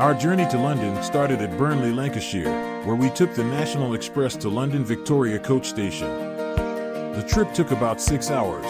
Our journey to London started at Burnley, Lancashire, where we took the National Express to London Victoria coach station. The trip took about 6 hours.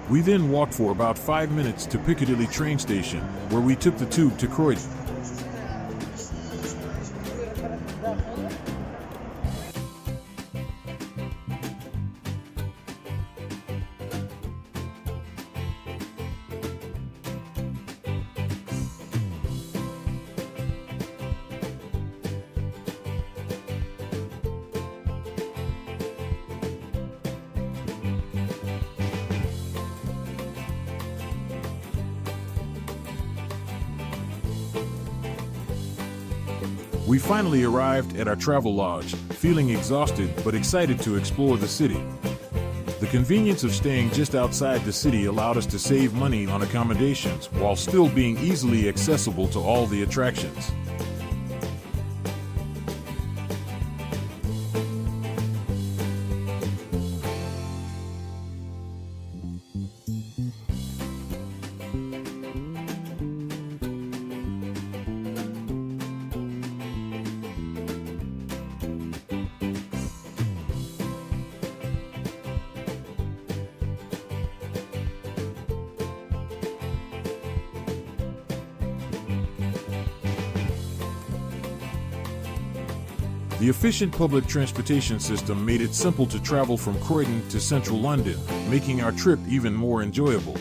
We then walked for about 5 minutes to Piccadilly train station, where we took the tube to Croydon. We finally arrived at our travel lodge, feeling exhausted but excited to explore the city. The convenience of staying just outside the city allowed us to save money on accommodations while still being easily accessible to all the attractions. The efficient public transportation system made it simple to travel from Croydon to central London, making our trip even more enjoyable.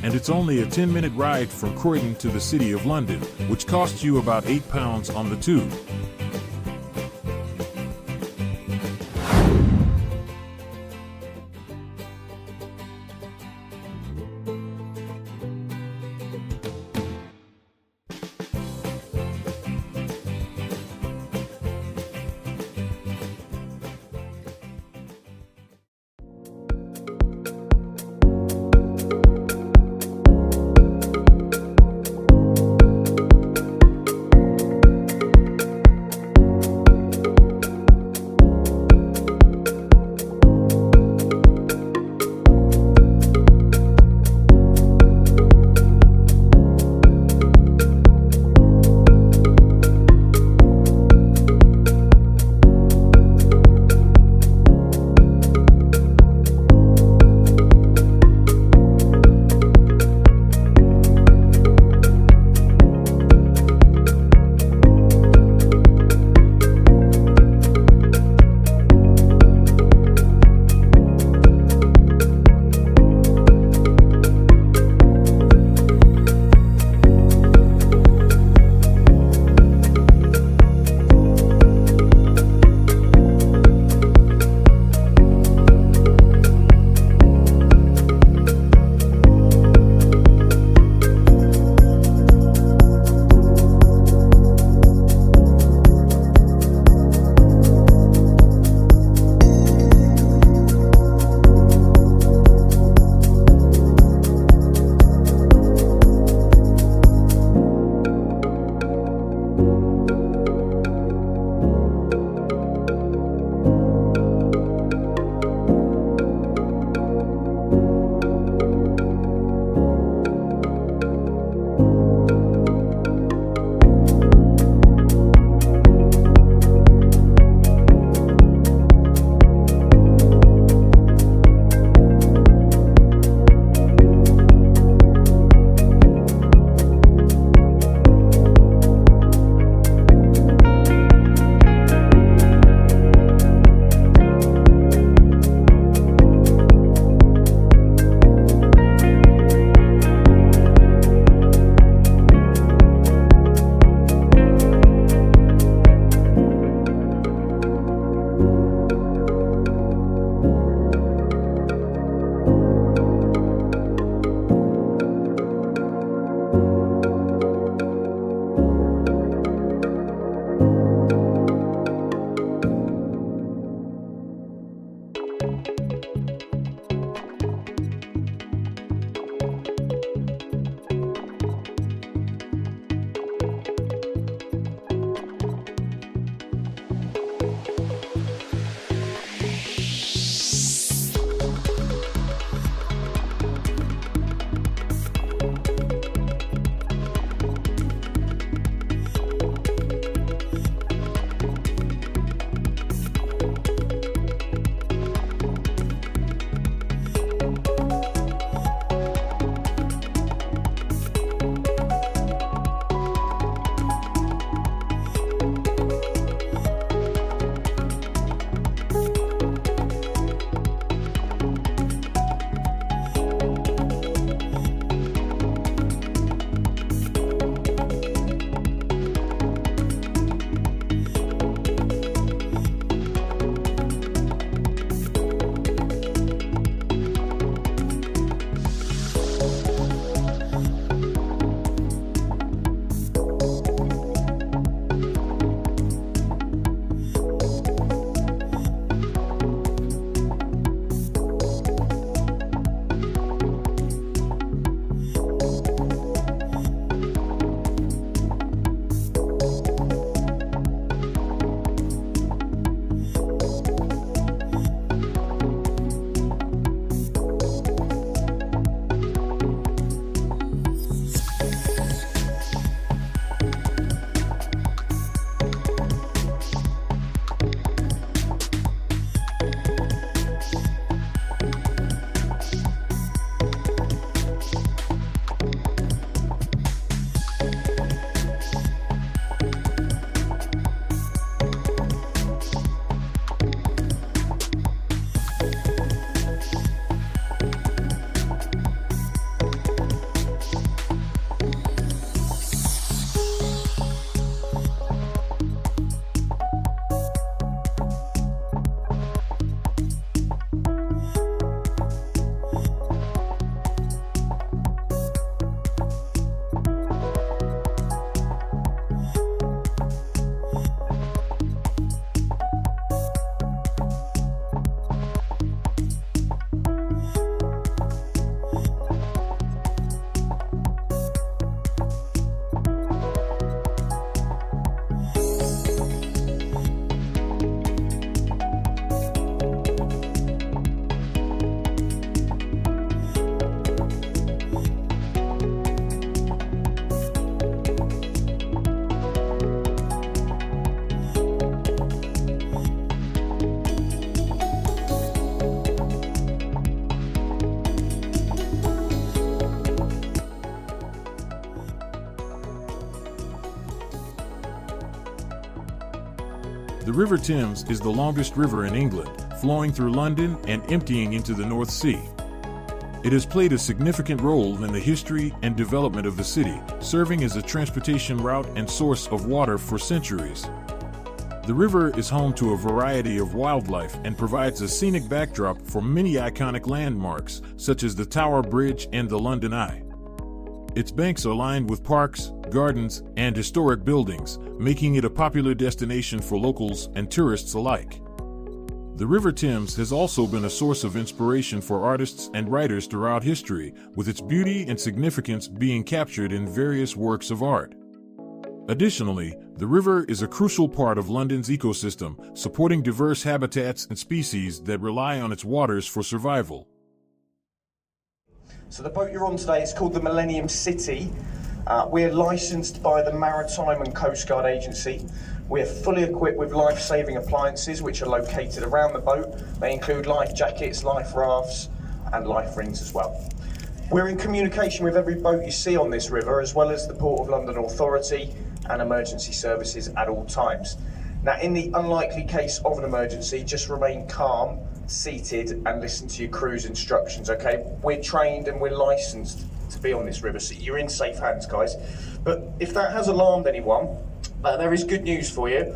And it's only a 10-minute ride from Croydon to the City of London, which costs you about £8 on the tube. The River Thames is the longest river in England, flowing through London and emptying into the North Sea. It has played a significant role in the history and development of the city, serving as a transportation route and source of water for centuries. The river is home to a variety of wildlife and provides a scenic backdrop for many iconic landmarks, such as the Tower Bridge and the London Eye. Its banks are lined with parks, gardens, and historic buildings, making it a popular destination for locals and tourists alike. The River Thames has also been a source of inspiration for artists and writers throughout history, with its beauty and significance being captured in various works of art. Additionally, the river is a crucial part of London's ecosystem, supporting diverse habitats and species that rely on its waters for survival. So the boat you're on today is called the Millennium City. We're licensed by the Maritime and Coast Guard Agency. We're fully equipped with life-saving appliances which are located around the boat. They include life jackets, life rafts and life rings as well. We're in communication with every boat you see on this river, as well as the Port of London Authority and emergency services at all times. Now, in the unlikely case of an emergency, just remain calm, seated and listen to your crew's instructions, okay? We're trained and we're licensed to be on this river, so you're in safe hands, guys. But if that has alarmed anyone, there is good news for you.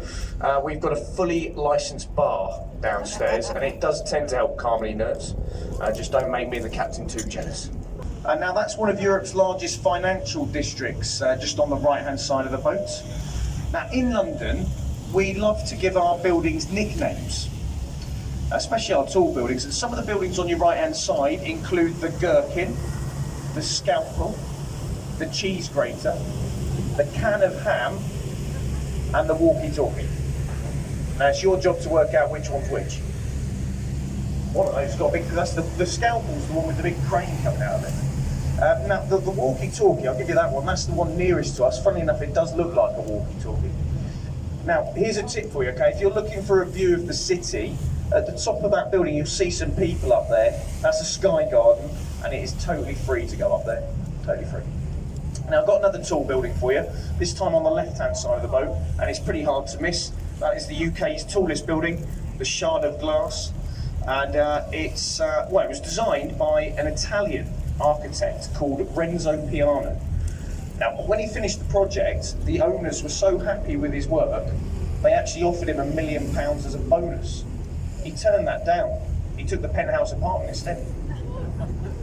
We've got a fully licensed bar downstairs, and it does tend to help calm any nerves. Just don't make me the captain too jealous. Now that's one of Europe's largest financial districts, just on the right-hand side of the boat. Now in London, we love to give our buildings nicknames. especially our tall buildings. And some of the buildings on your right-hand side include the gherkin, the scalpel, the cheese grater, the can of ham, and the walkie-talkie. Now it's your job to work out which one's which. One of those got a big, that's the scalpel's the one with the big crane coming out of it. Now the walkie-talkie, I'll give you that one, that's the one nearest to us. Funnily enough, it does look like a walkie-talkie. Now here's a tip for you, okay? If you're looking for a view of the city, at the top of that building you'll see some people up there. That's a sky garden, and it is totally free to go up there, totally free. Now I've got another tall building for you, this time on the left-hand side of the boat, and it's pretty hard to miss. That is the UK's tallest building, the Shard of Glass, and it was designed by an Italian architect called Renzo Piano. Now, when he finished the project, the owners were so happy with his work, they actually offered him £1 million as a bonus. He turned that down. He took the penthouse apartment instead.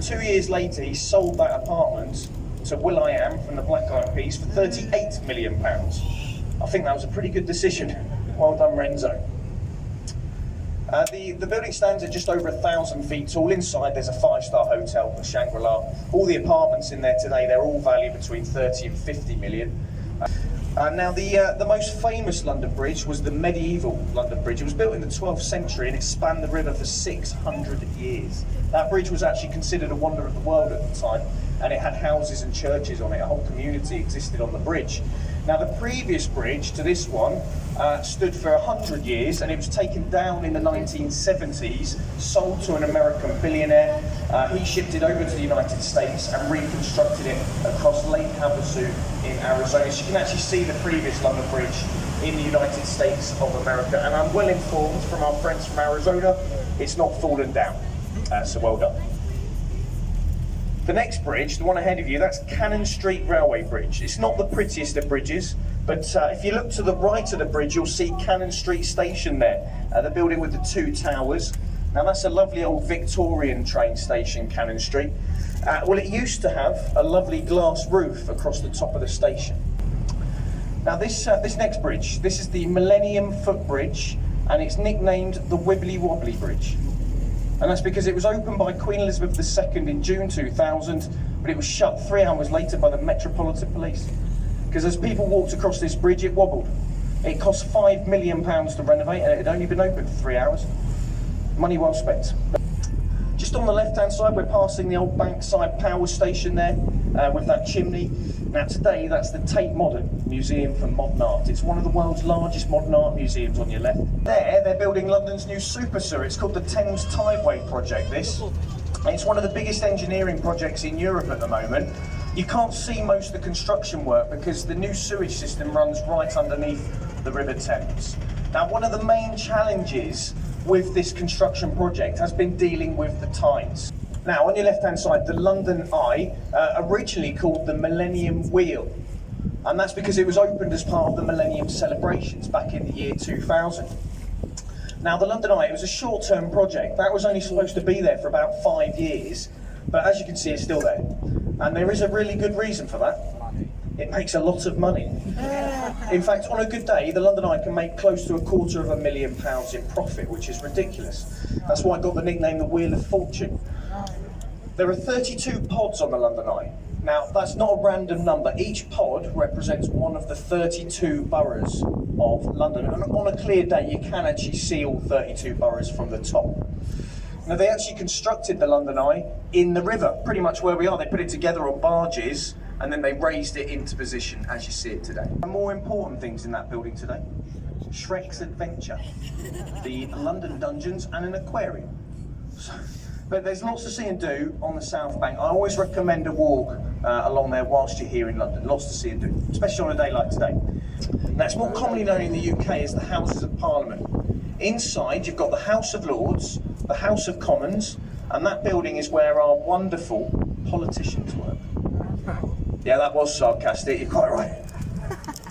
2 years later, he sold that apartment to will.i.am from the Black Eyed Peas for £38 million. I think that was a pretty good decision. Well done, Renzo. The building stands at just over 1,000 feet tall. Inside there's a 5-star hotel, the Shangri-La. All the apartments in there today, they're all valued between 30 and 50 million. Now the most famous London Bridge was the medieval London Bridge. It was built in the 12th century and it spanned the river for 600 years. That bridge was actually considered a wonder of the world at the time, and it had houses and churches on it. A whole community existed on the bridge. Now the previous bridge to this one stood for 100 years, and it was taken down in the 1970s, sold to an American billionaire. He shipped it over to the United States and reconstructed it across Lake Havasu in Arizona. So you can actually see the previous London Bridge in the United States of America, and I'm well informed from our friends from Arizona, it's not fallen down. So well done. The next bridge, the one ahead of you, that's Cannon Street Railway Bridge. It's not the prettiest of bridges, but if you look to the right of the bridge, you'll see Cannon Street Station there, the building with the 2 towers. Now that's a lovely old Victorian train station, Cannon Street. Well, it used to have a lovely glass roof across the top of the station. Now this next bridge, this is the Millennium Footbridge, and it's nicknamed the Wibbly Wobbly Bridge. And that's because it was opened by Queen Elizabeth II in June 2000, but it was shut 3 hours later by the Metropolitan Police. Because as people walked across this bridge, it wobbled. It cost £5 million to renovate, and it had only been open for 3 hours. Money well spent. Just on the left-hand side, we're passing the old Bankside Power Station there, with that chimney. Now today, that's the Tate Modern Museum for Modern Art. It's one of the world's largest modern art museums on your left. There, they're building London's new super sewer. It's called the Thames Tideway Project, this. It's one of the biggest engineering projects in Europe at the moment. You can't see most of the construction work because the new sewage system runs right underneath the River Thames. Now, one of the main challenges with this construction project has been dealing with the tides. Now, on your left-hand side, the London Eye, originally called the Millennium Wheel, and that's because it was opened as part of the Millennium celebrations back in the year 2000. Now, the London Eye, it was a short-term project. That was only supposed to be there for about 5 years, but as you can see, it's still there. And there is a really good reason for that. It makes a lot of money. In fact, on a good day, the London Eye can make close to £250,000 in profit, which is ridiculous. That's why it got the nickname the Wheel of Fortune. There are 32 pods on the London Eye. Now, that's not a random number. Each pod represents one of the 32 boroughs of London. And on a clear day, you can actually see all 32 boroughs from the top. Now, they actually constructed the London Eye in the river, pretty much where we are. They put it together on barges, and then they raised it into position as you see it today. The more important things in that building today: Shrek's Adventure, the London Dungeons, and an aquarium. But there's lots to see and do on the South Bank. I always recommend a walk along there whilst you're here in London. Lots to see and do, especially on a day like today. Now, it's more commonly known in the UK as the Houses of Parliament. Inside, you've got the House of Lords, the House of Commons, and that building is where our wonderful politicians work. Yeah, that was sarcastic, you're quite right.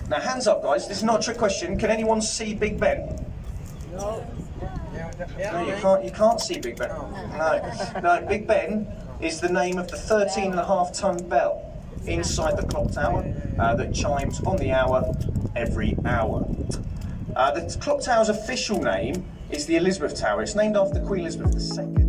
Now, hands up, guys, this is not a trick question. Can anyone see Big Ben? No. No, you can't see Big Ben. No, Big Ben is the name of the 13.5-ton bell inside the clock tower that chimes on the hour every hour. The clock tower's official name is the Elizabeth Tower. It's named after Queen Elizabeth II.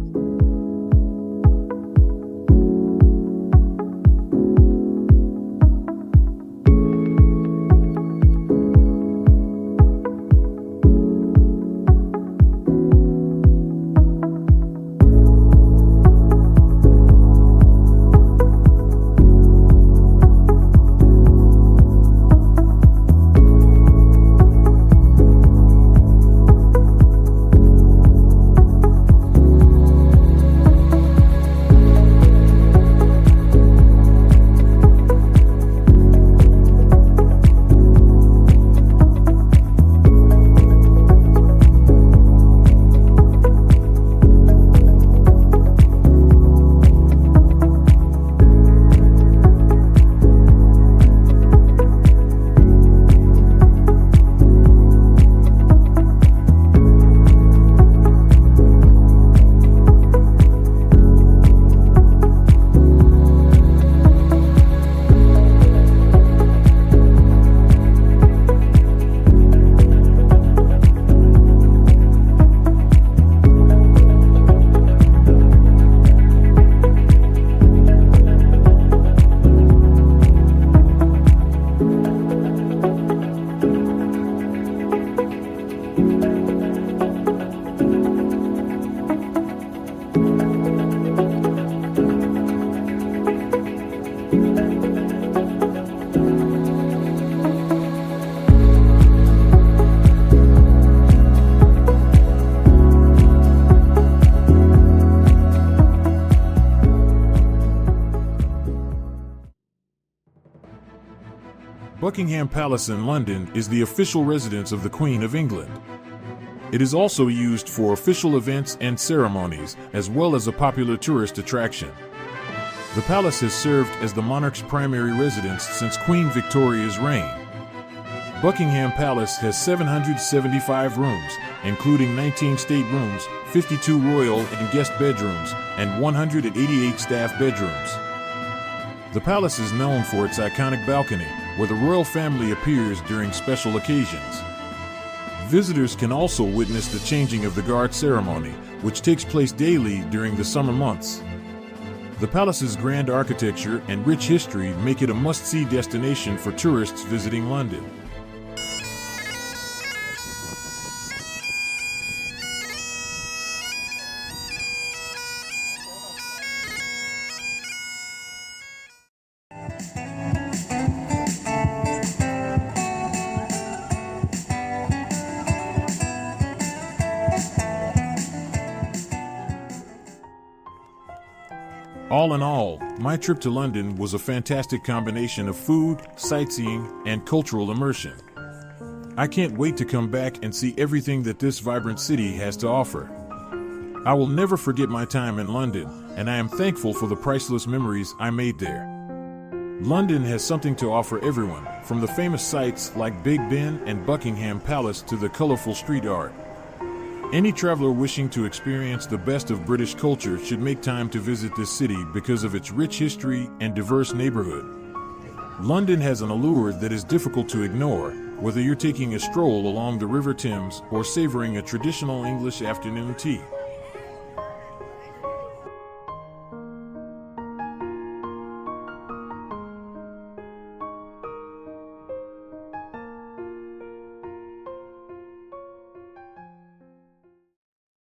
Buckingham Palace in London is the official residence of the Queen of England. It is also used for official events and ceremonies, as well as a popular tourist attraction. The palace has served as the monarch's primary residence since Queen Victoria's reign. Buckingham Palace has 775 rooms, including 19 staterooms, 52 royal and guest bedrooms, and 188 staff bedrooms. The palace is known for its iconic balcony, where the royal family appears during special occasions. Visitors can also witness the changing of the guard ceremony, which takes place daily during the summer months. The palace's grand architecture and rich history make it a must-see destination for tourists visiting London. All in all, my trip to London was a fantastic combination of food, sightseeing, and cultural immersion. I can't wait to come back and see everything that this vibrant city has to offer. I will never forget my time in London, and I am thankful for the priceless memories I made there. London has something to offer everyone, from the famous sights like Big Ben and Buckingham Palace to the colorful street art. Any traveler wishing to experience the best of British culture should make time to visit this city because of its rich history and diverse neighborhood. London has an allure that is difficult to ignore, whether you're taking a stroll along the River Thames or savoring a traditional English afternoon tea.